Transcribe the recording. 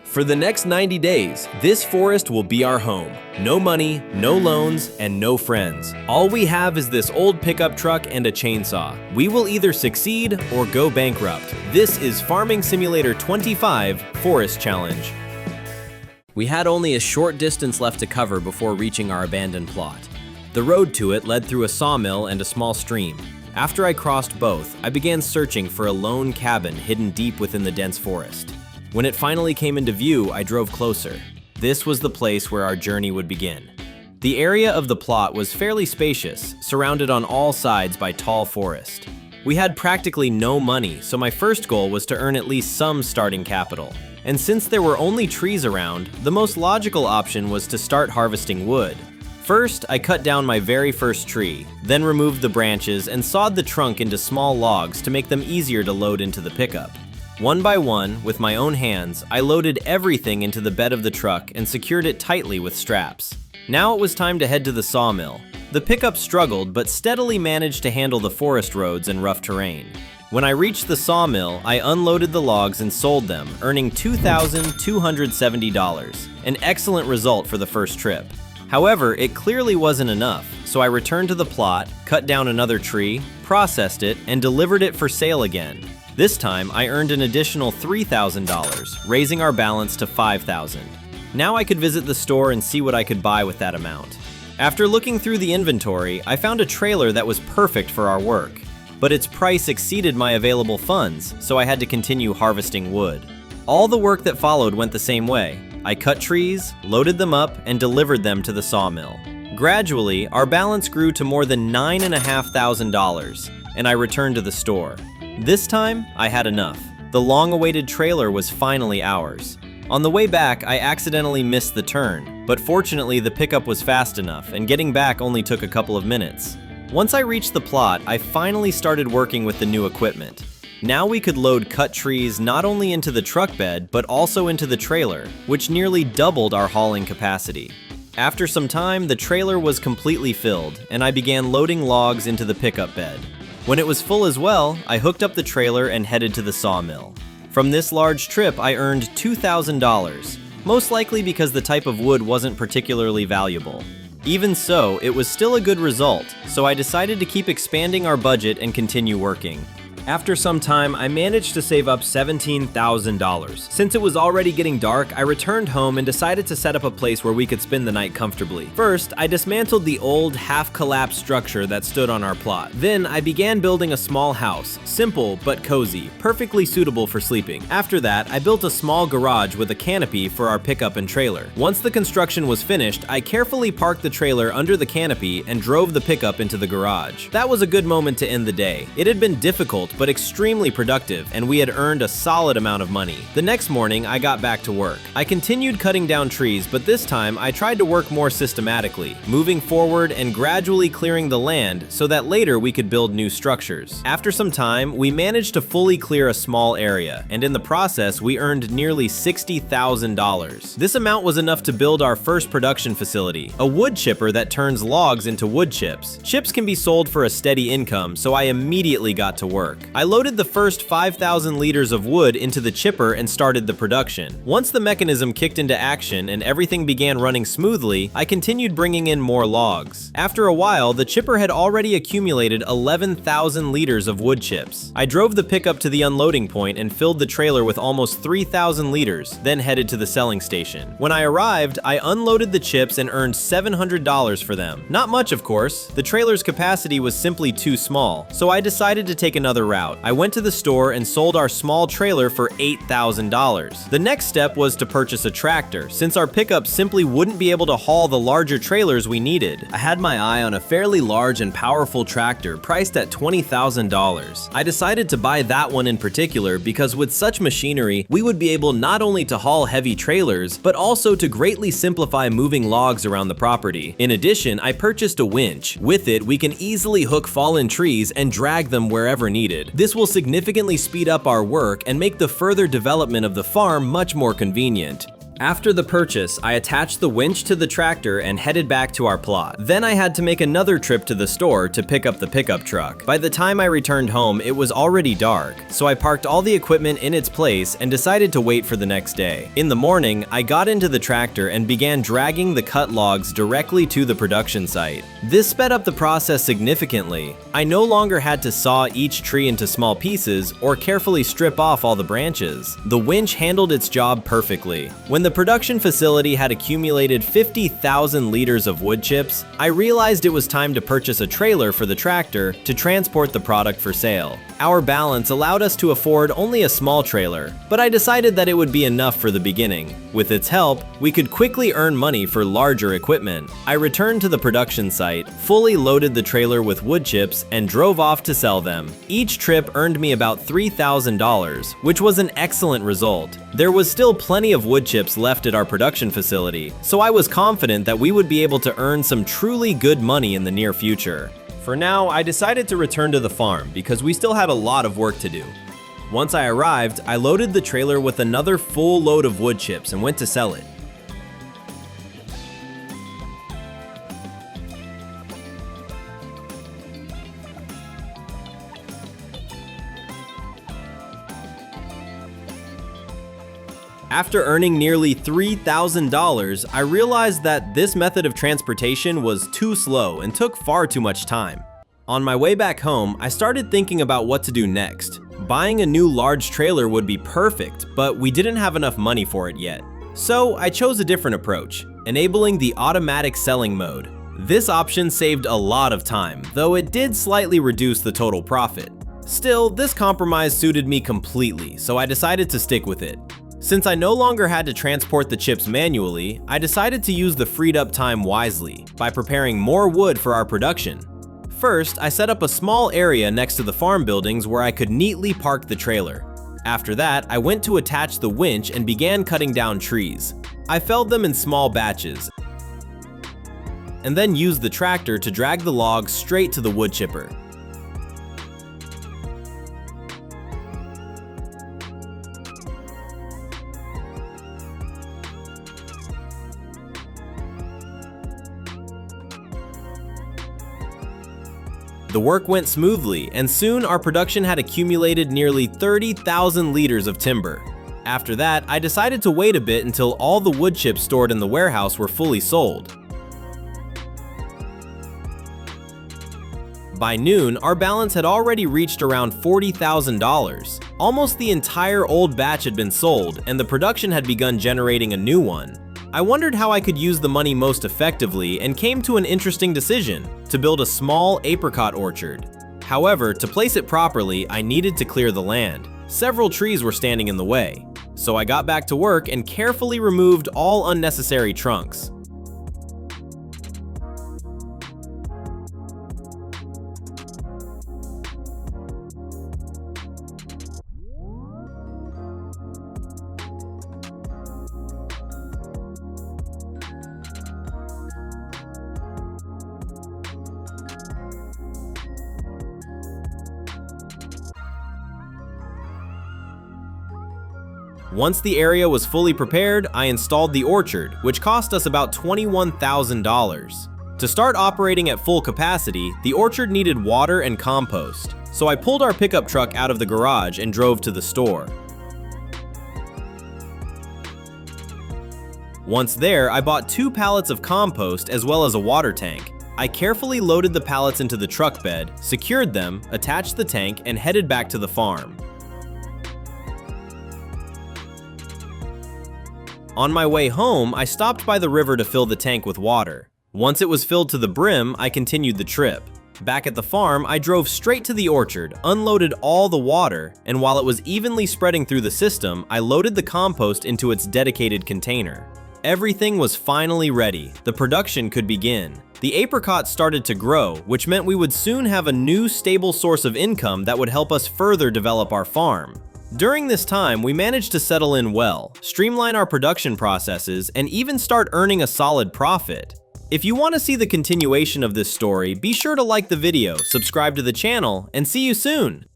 For the next 90 days, this forest will be our home. No money, no loans, and no friends. All we have is this old pickup truck and a chainsaw. We will either succeed or go bankrupt. This is Farming Simulator 25 Forest Challenge. We had only a short distance left to cover before reaching our abandoned plot. The road to it led through a sawmill and a small stream. After I crossed both, I began searching for a lone cabin hidden deep within the dense forest. When it finally came into view, I drove closer. This was the place where our journey would begin. The area of the plot was fairly spacious, surrounded on all sides by tall forest. We had practically no money, so my first goal was to earn at least some starting capital. And since there were only trees around, the most logical option was to start harvesting wood. First, I cut down my very first tree, then removed the branches and sawed the trunk into small logs to make them easier to load into the pickup. One by one, with my own hands, I loaded everything into the bed of the truck and secured it tightly with straps. Now it was time to head to the sawmill. The pickup struggled, but steadily managed to handle the forest roads and rough terrain. When I reached the sawmill, I unloaded the logs and sold them, earning $2,270, an excellent result for the first trip. However, it clearly wasn't enough, so I returned to the plot, cut down another tree, processed it, and delivered it for sale again. This time, I earned an additional $3,000, raising our balance to $5,000. Now I could visit the store and see what I could buy with that amount. After looking through the inventory, I found a trailer that was perfect for our work, but its price exceeded my available funds, so I had to continue harvesting wood. All the work that followed went the same way. I cut trees, loaded them up, and delivered them to the sawmill. Gradually, our balance grew to more than $9,500, and I returned to the store. This time, I had enough. The long-awaited trailer was finally ours. On the way back, I accidentally missed the turn, but fortunately the pickup was fast enough, and getting back only took a couple of minutes. Once I reached the plot, I finally started working with the new equipment. Now we could load cut trees not only into the truck bed, but also into the trailer, which nearly doubled our hauling capacity. After some time, the trailer was completely filled, and I began loading logs into the pickup bed. When it was full as well, I hooked up the trailer and headed to the sawmill. From this large trip, I earned $2,000, most likely because the type of wood wasn't particularly valuable. Even so, it was still a good result, so I decided to keep expanding our budget and continue working. After some time, I managed to save up $17,000. Since it was already getting dark, I returned home and decided to set up a place where we could spend the night comfortably. First, I dismantled the old, half-collapsed structure that stood on our plot. Then, I began building a small house, simple but cozy, perfectly suitable for sleeping. After that, I built a small garage with a canopy for our pickup and trailer. Once the construction was finished, I carefully parked the trailer under the canopy and drove the pickup into the garage. That was a good moment to end the day. It had been difficult, but extremely productive, and we had earned a solid amount of money. The next morning, I got back to work. I continued cutting down trees, but this time I tried to work more systematically, moving forward and gradually clearing the land so that later we could build new structures. After some time, we managed to fully clear a small area, and in the process, we earned nearly $60,000. This amount was enough to build our first production facility, a wood chipper that turns logs into wood chips. Chips can be sold for a steady income, so I immediately got to work. I loaded the first 5,000 liters of wood into the chipper and started the production. Once the mechanism kicked into action and everything began running smoothly, I continued bringing in more logs. After a while, the chipper had already accumulated 11,000 liters of wood chips. I drove the pickup to the unloading point and filled the trailer with almost 3,000 liters, then headed to the selling station. When I arrived, I unloaded the chips and earned $700 for them. Not much, of course. The trailer's capacity was simply too small, so I decided to take another route. I went to the store and sold our small trailer for $8,000. The next step was to purchase a tractor, since our pickup simply wouldn't be able to haul the larger trailers we needed. I had my eye on a fairly large and powerful tractor priced at $20,000. I decided to buy that one in particular because with such machinery, we would be able not only to haul heavy trailers, but also to greatly simplify moving logs around the property. In addition, I purchased a winch. With it, we can easily hook fallen trees and drag them wherever needed. This will significantly speed up our work and make the further development of the farm much more convenient. After the purchase, I attached the winch to the tractor and headed back to our plot. Then I had to make another trip to the store to pick up the pickup truck. By the time I returned home, it was already dark, so I parked all the equipment in its place and decided to wait for the next day. In the morning, I got into the tractor and began dragging the cut logs directly to the production site. This sped up the process significantly. I no longer had to saw each tree into small pieces or carefully strip off all the branches. The winch handled its job perfectly. When the production facility had accumulated 50,000 liters of wood chips, I realized it was time to purchase a trailer for the tractor to transport the product for sale. Our balance allowed us to afford only a small trailer, but I decided that it would be enough for the beginning. With its help, we could quickly earn money for larger equipment. I returned to the production site, fully loaded the trailer with wood chips, and drove off to sell them. Each trip earned me about $3,000, which was an excellent result. There was still plenty of wood chips left at our production facility, so I was confident that we would be able to earn some truly good money in the near future. For now, I decided to return to the farm because we still had a lot of work to do. Once I arrived, I loaded the trailer with another full load of wood chips and went to sell it. After earning nearly $3,000, I realized that this method of transportation was too slow and took far too much time. On my way back home, I started thinking about what to do next. Buying a new large trailer would be perfect, but we didn't have enough money for it yet. So I chose a different approach, enabling the automatic selling mode. This option saved a lot of time, though it did slightly reduce the total profit. Still, this compromise suited me completely, so I decided to stick with it. Since I no longer had to transport the chips manually, I decided to use the freed up time wisely by preparing more wood for our production. First, I set up a small area next to the farm buildings where I could neatly park the trailer. After that, I went to attach the winch and began cutting down trees. I felled them in small batches and then used the tractor to drag the logs straight to the wood chipper. The work went smoothly, and soon our production had accumulated nearly 30,000 liters of timber. After that, I decided to wait a bit until all the wood chips stored in the warehouse were fully sold. By noon, our balance had already reached around $40,000. Almost the entire old batch had been sold, and the production had begun generating a new one. I wondered how I could use the money most effectively and came to an interesting decision: to build a small apricot orchard. However, to place it properly, I needed to clear the land. Several trees were standing in the way, so I got back to work and carefully removed all unnecessary trunks. Once the area was fully prepared, I installed the orchard, which cost us about $21,000. To start operating at full capacity, the orchard needed water and compost, so I pulled our pickup truck out of the garage and drove to the store. Once there, I bought 2 pallets of compost as well as a water tank. I carefully loaded the pallets into the truck bed, secured them, attached the tank, and headed back to the farm. On my way home, I stopped by the river to fill the tank with water. Once it was filled to the brim, I continued the trip. Back at the farm, I drove straight to the orchard, unloaded all the water, and while it was evenly spreading through the system, I loaded the compost into its dedicated container. Everything was finally ready. The production could begin. The apricots started to grow, which meant we would soon have a new stable source of income that would help us further develop our farm. During this time, we managed to settle in well, streamline our production processes, and even start earning a solid profit. If you want to see the continuation of this story, be sure to like the video, subscribe to the channel, and see you soon!